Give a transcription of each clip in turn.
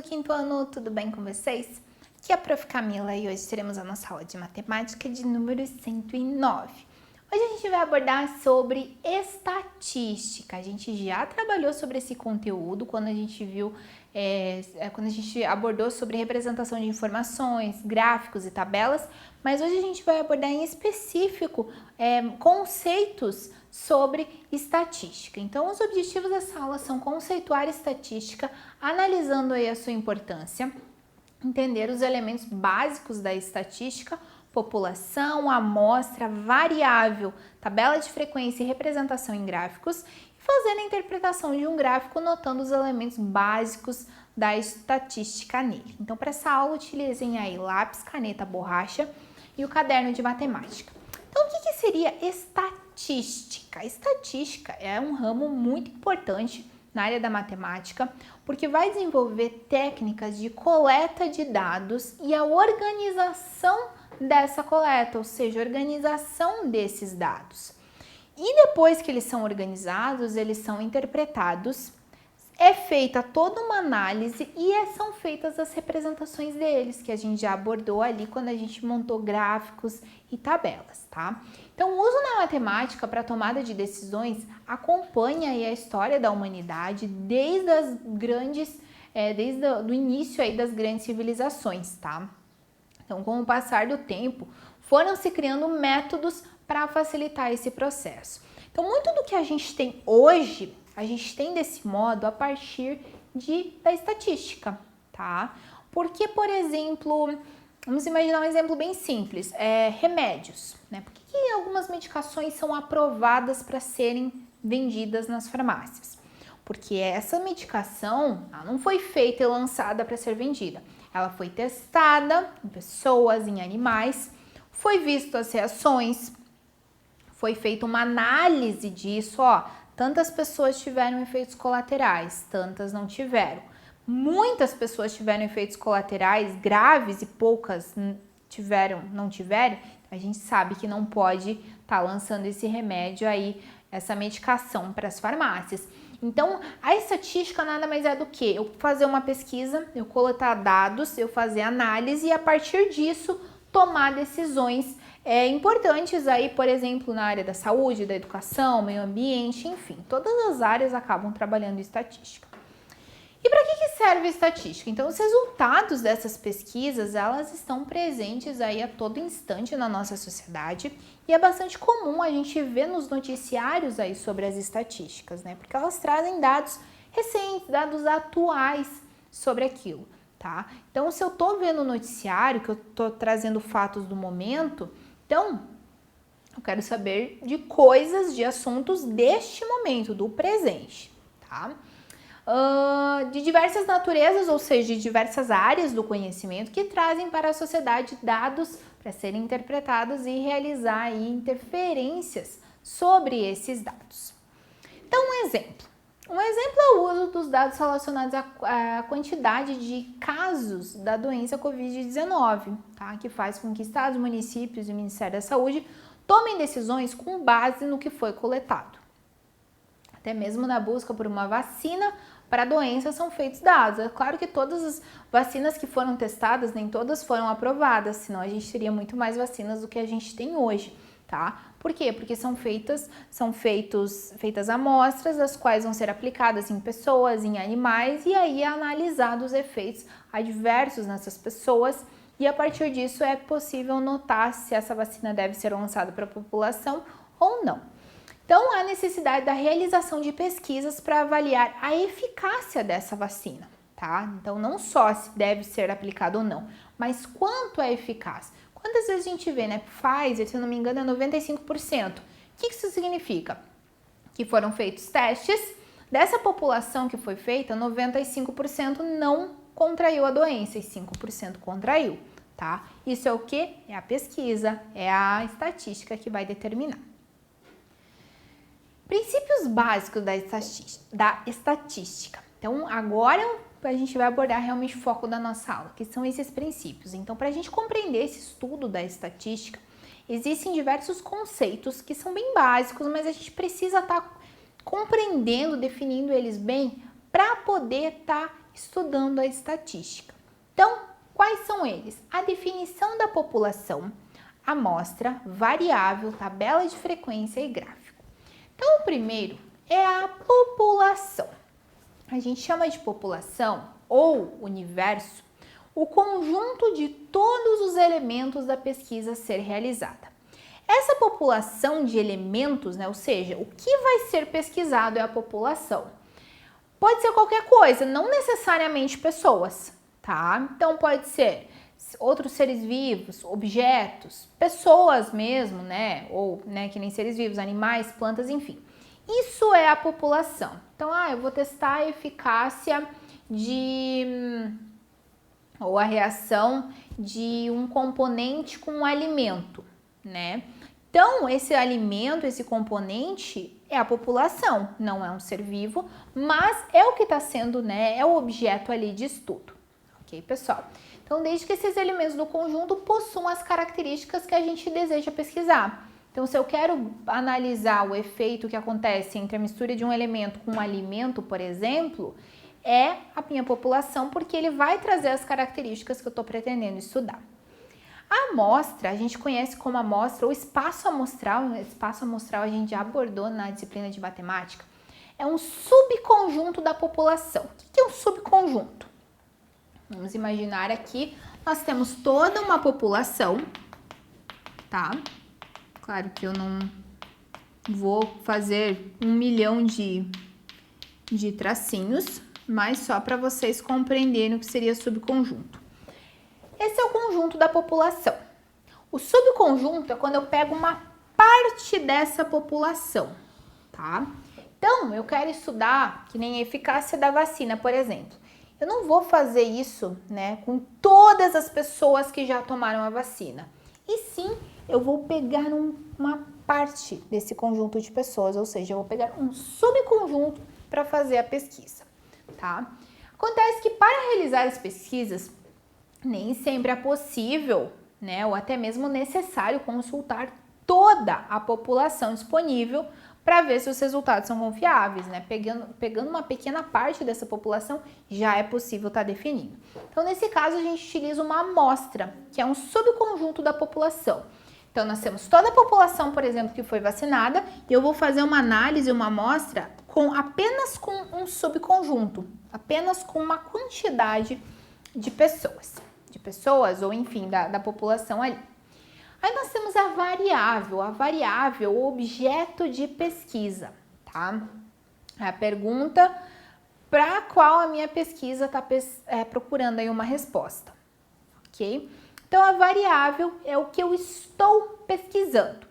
do quinto ano, tudo bem com vocês? Aqui é a Prof. Camila e hoje teremos a nossa aula de matemática de número 109. Hoje a gente vai abordar sobre estatística. A gente já trabalhou sobre esse conteúdo quando a gente viu, quando a gente abordou sobre representação de informações, gráficos e tabelas, mas hoje a gente vai abordar em específico conceitos sobre estatística. Então, os objetivos dessa aula são conceituar estatística, analisando aí a sua importância, entender os elementos básicos da estatística, população, amostra, variável, tabela de frequência e representação em gráficos, e fazer a interpretação de um gráfico notando os elementos básicos da estatística nele. Então, para essa aula, utilizem aí lápis, caneta, borracha e o caderno de matemática. Então, o que seria estatística? Estatística é um ramo muito importante na área da matemática, porque vai desenvolver técnicas de coleta de dados e a organização dessa coleta, ou seja, organização desses dados. E depois que eles são organizados, eles são interpretados, é feita toda uma análise e são feitas as representações deles, que a gente já abordou ali quando a gente montou gráficos e tabelas, tá? Então, o uso na matemática para tomada de decisões acompanha aí a história da humanidade desde o início aí das grandes civilizações, tá? Então, com o passar do tempo, foram se criando métodos para facilitar esse processo. Então, muito do que a gente tem hoje, a gente tem desse modo a partir da estatística, tá? Porque, por exemplo, vamos imaginar um exemplo bem simples, remédios, né? Por que algumas medicações são aprovadas para serem vendidas nas farmácias? Porque essa medicação não foi feita e lançada para ser vendida. Ela foi testada em pessoas, em animais, foi visto as reações, foi feita uma análise disso, tantas pessoas tiveram efeitos colaterais, tantas não tiveram. Muitas pessoas tiveram efeitos colaterais graves e poucas não tiveram. A gente sabe que não pode estar lançando esse remédio aí, essa medicação para as farmácias. Então, a estatística nada mais é do que eu fazer uma pesquisa, eu coletar dados, eu fazer análise e a partir disso tomar decisões importantes aí, por exemplo, na área da saúde, da educação, meio ambiente, enfim, todas as áreas acabam trabalhando estatística. E para que serve a estatística? Então, os resultados dessas pesquisas, elas estão presentes aí a todo instante na nossa sociedade e é bastante comum a gente ver nos noticiários aí sobre as estatísticas, né? Porque elas trazem dados recentes, dados atuais sobre aquilo, tá? Então, se eu tô vendo o noticiário, que eu tô trazendo fatos do momento, então, eu quero saber de coisas, de assuntos deste momento, do presente, tá? De diversas naturezas, ou seja, de diversas áreas do conhecimento que trazem para a sociedade dados para serem interpretados e realizar aí interferências sobre esses dados. Então, um exemplo é o uso dos dados relacionados à quantidade de casos da doença Covid-19, tá? Que faz com que estados, municípios e o Ministério da Saúde tomem decisões com base no que foi coletado. Até mesmo na busca por uma vacina para a doença são feitos dados. É claro que todas as vacinas que foram testadas, nem todas foram aprovadas, senão a gente teria muito mais vacinas do que a gente tem hoje, tá? Por quê? Porque são feitas amostras, as quais vão ser aplicadas em pessoas, em animais, e aí é analisado os efeitos adversos nessas pessoas, e a partir disso é possível notar se essa vacina deve ser lançada para a população ou não. Então, há necessidade da realização de pesquisas para avaliar a eficácia dessa vacina, tá? Então, não só se deve ser aplicada ou não, mas quanto é eficaz. Quantas vezes a gente vê, né? Pfizer, se eu não me engano, é 95%. O que isso significa? Que foram feitos testes, dessa população que foi feita, 95% não contraiu a doença e 5% contraiu, tá? Isso é o quê? É a pesquisa, é a estatística que vai determinar. Princípios básicos da estatística. Então, agora a gente vai abordar realmente o foco da nossa aula, que são esses princípios. Então, para a gente compreender esse estudo da estatística, existem diversos conceitos que são bem básicos, mas a gente precisa estar compreendendo, definindo eles bem, para poder estar estudando a estatística. Então, quais são eles? A definição da população, amostra, variável, tabela de frequência e gráfico. Então, o primeiro é a população. A gente chama de população ou universo o conjunto de todos os elementos da pesquisa a ser realizada. Essa população de elementos, né, ou seja, o que vai ser pesquisado é a população. Pode ser qualquer coisa, não necessariamente pessoas, tá? Então pode ser outros seres vivos, objetos, pessoas mesmo, né? Ou, né, que nem seres vivos, animais, plantas, enfim. Isso é a população. Então, eu vou testar a eficácia ou a reação de um componente com um alimento, né? Então, esse alimento, esse componente é a população, não é um ser vivo, mas é o que está sendo, né? É o objeto ali de estudo, ok, pessoal? Então, desde que esses elementos do conjunto possuam as características que a gente deseja pesquisar. Então, se eu quero analisar o efeito que acontece entre a mistura de um elemento com um alimento, por exemplo, é a minha população, porque ele vai trazer as características que eu estou pretendendo estudar. A amostra, a gente conhece como amostra ou espaço amostral. Espaço amostral a gente já abordou na disciplina de matemática. É um subconjunto da população. O que é um subconjunto? Vamos imaginar aqui, nós temos toda uma população, tá? Claro que eu não vou fazer 1 milhão de tracinhos, mas só para vocês compreenderem o que seria subconjunto. Esse é o conjunto da população. O subconjunto é quando eu pego uma parte dessa população, tá? Então, eu quero estudar, que nem a eficácia da vacina, por exemplo. Eu não vou fazer isso, né, com todas as pessoas que já tomaram a vacina. E sim, eu vou pegar uma parte desse conjunto de pessoas, ou seja, eu vou pegar um subconjunto para fazer a pesquisa, tá? Acontece que para realizar as pesquisas, nem sempre é possível, né, ou até mesmo necessário consultar toda a população disponível para ver se os resultados são confiáveis, né? Pegando uma pequena parte dessa população, já é possível estar definindo. Então, nesse caso, a gente utiliza uma amostra, que é um subconjunto da população. Então, nós temos toda a população, por exemplo, que foi vacinada, e eu vou fazer uma análise, uma amostra, apenas com um subconjunto, apenas com uma quantidade de pessoas ou enfim, da população ali. Aí nós temos a variável, o objeto de pesquisa, tá? É a pergunta para a qual a minha pesquisa está procurando aí uma resposta, ok? Então, a variável é o que eu estou pesquisando.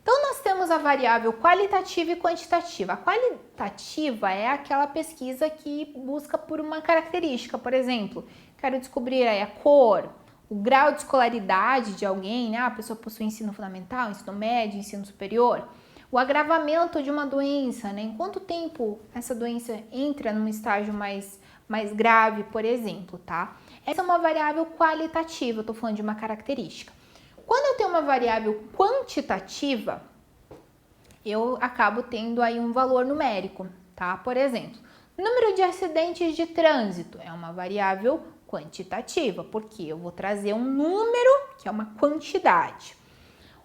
Então, nós temos a variável qualitativa e quantitativa. A qualitativa é aquela pesquisa que busca por uma característica, por exemplo, quero descobrir aí a cor, o grau de escolaridade de alguém, né? A pessoa possui ensino fundamental, ensino médio, ensino superior, o agravamento de uma doença, né? Em quanto tempo essa doença entra num estágio mais grave, por exemplo, tá? Essa é uma variável qualitativa, eu tô falando de uma característica. Quando eu tenho uma variável quantitativa, eu acabo tendo aí um valor numérico, tá? Por exemplo, número de acidentes de trânsito é uma variável quantitativa, porque eu vou trazer um número, que é uma quantidade.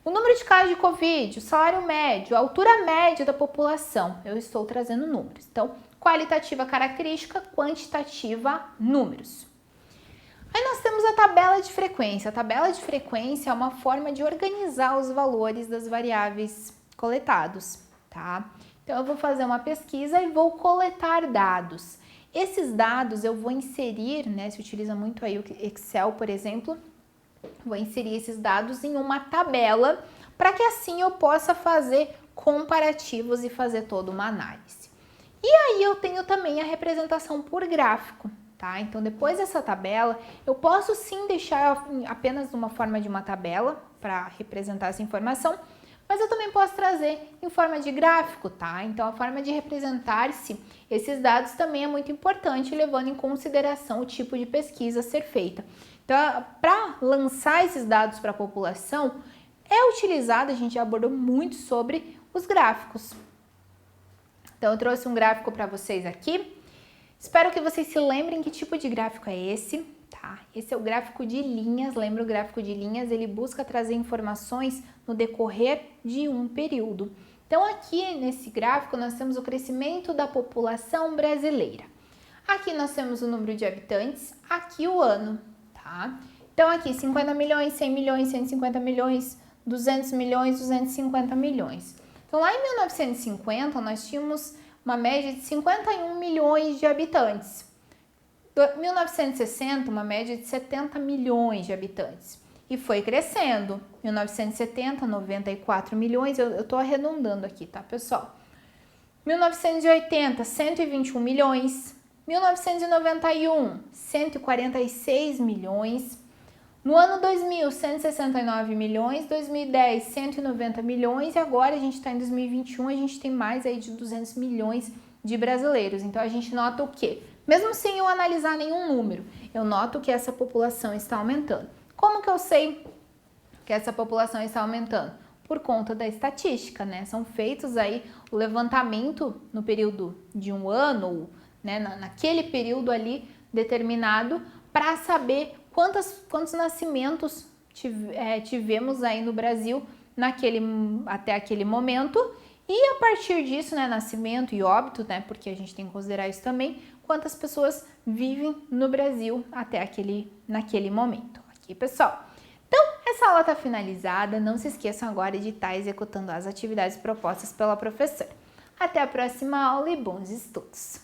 O número de casos de Covid, o salário médio, a altura média da população, eu estou trazendo números. Então, qualitativa característica, quantitativa números. Aí nós temos a tabela de frequência. A tabela de frequência é uma forma de organizar os valores das variáveis coletados, tá? Então, eu vou fazer uma pesquisa e vou coletar dados. Esses dados eu vou inserir, né, se utiliza muito aí o Excel, por exemplo, vou inserir esses dados em uma tabela para que assim eu possa fazer comparativos e fazer toda uma análise. E aí eu tenho também a representação por gráfico, tá? Então, depois dessa tabela, eu posso sim deixar apenas uma forma de uma tabela para representar essa informação, mas eu também posso trazer em forma de gráfico, tá? Então, a forma de representar-se esses dados também é muito importante, levando em consideração o tipo de pesquisa a ser feita. Então, para lançar esses dados para a população, é utilizado, a gente já abordou muito sobre os gráficos. Então, eu trouxe um gráfico para vocês aqui, Espero que vocês se lembrem que tipo de gráfico é esse, tá? Esse é o gráfico de linhas, lembra o gráfico de linhas? Ele busca trazer informações no decorrer de um período. Então aqui nesse gráfico nós temos o crescimento da população brasileira. Aqui nós temos o número de habitantes, aqui o ano, tá? Então aqui 50 milhões, 100 milhões, 150 milhões, 200 milhões, 250 milhões. Então lá em 1950 nós tínhamos uma média de 51 milhões de habitantes. Em 1960, uma média de 70 milhões de habitantes. E foi crescendo. 1970, 94 milhões. Eu tô arredondando aqui, tá, pessoal? 1980, 121 milhões. 1991, 146 milhões. No ano 2000, 169 milhões, 2010, 190 milhões e agora a gente está em 2021, a gente tem mais aí de 200 milhões de brasileiros. Então a gente nota o quê? Mesmo sem eu analisar nenhum número, eu noto que essa população está aumentando. Como que eu sei que essa população está aumentando? Por conta da estatística, né? São feitos aí o levantamento no período de um ano, né, naquele período ali determinado, para saber quantos nascimentos tivemos aí no Brasil até aquele momento e a partir disso, né, nascimento e óbito, né, porque a gente tem que considerar isso também, quantas pessoas vivem no Brasil até naquele momento. Aqui, pessoal. Então, essa aula está finalizada. Não se esqueçam agora de estar executando as atividades propostas pela professora. Até a próxima aula e bons estudos!